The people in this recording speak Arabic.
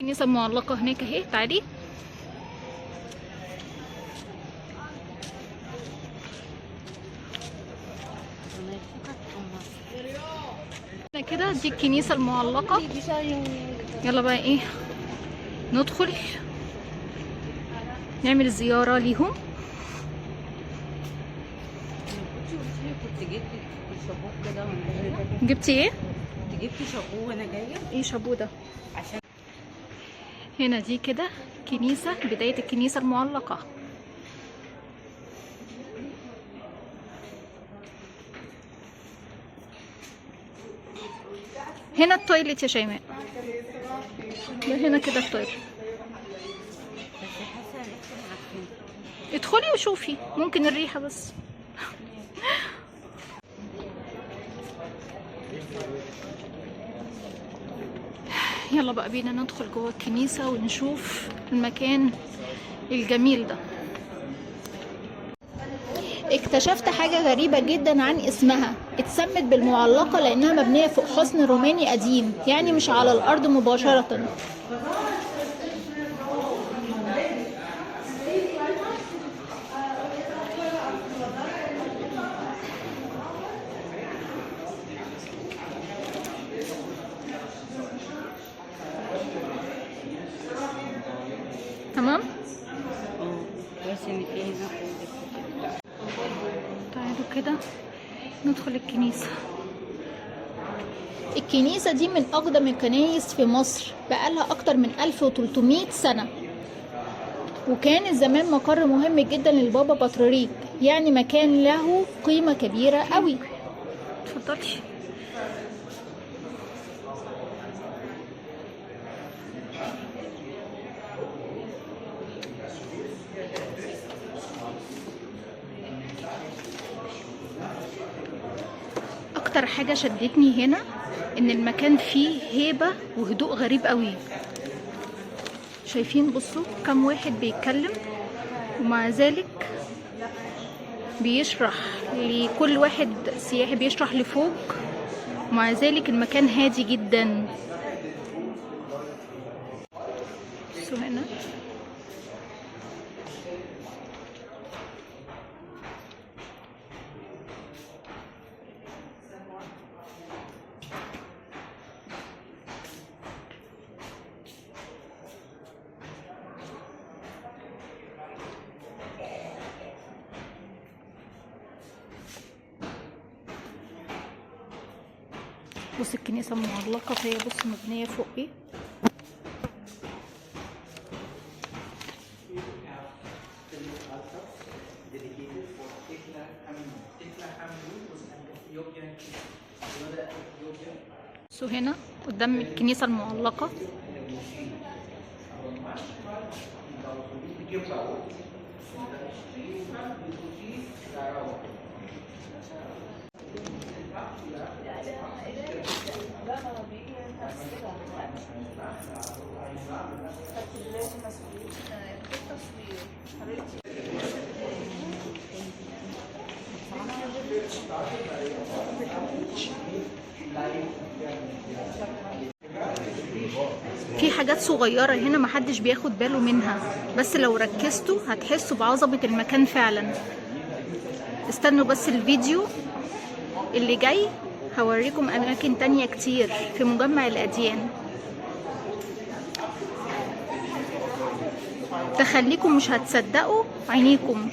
كنيسة معلقة هناك اهي، تعالي. كده دي الكنيسة المعلقة. يلا بقى ايه، ندخل نعمل زيارة ليهم. جبتي ايه؟ جبت شابو وانا جايه. ايه شابو ده؟ عشان هنا دي كده كنيسة، بداية الكنيسة المعلقة. هنا التويليت يا شيماء، هنا كده التويليت. بس حاسه ان احنا عارفين. ادخلي وشوفي، ممكن الريحة بس. يلا بقى بينا ندخل جوه الكنيسة ونشوف المكان الجميل ده. اكتشفت حاجة غريبة جدا عن اسمها. اتسمت بالمعلقة لانها مبنية فوق حصن روماني قديم، يعني مش على الارض مباشرة. تمام. بس ان في هنا تعالوا كده ندخل الكنيسة. الكنيسة دي من أقدم الكنايس في مصر، بقالها أكتر من 1300 سنة، وكان زمان مقر مهم جدا للبابا بطريرك، يعني مكان له قيمة كبيرة قوي. اتفضلي. اكتر حاجة شدتني هنا ان المكان فيه هيبة وهدوء غريب قوي. شايفين؟ بصوا كم واحد بيتكلم، ومع ذلك بيشرح لكل واحد سياحي، بيشرح لفوق، ومع ذلك المكان هادي جدا. بصوا هنا بص الكنيسة معلقة، فهي بص مبنية فوق ايه. بصوا هنا قدام الكنيسة المعلقة. في حاجات صغيرة هنا محدش بياخد باله منها، بس لو ركزتوا هتحسوا بعظمة المكان فعلا. استنوا بس الفيديو اللي جاي، هوريكم أماكن تانية كتير في مجمع الأديان تخليكم مش هتصدقوا عينيكم.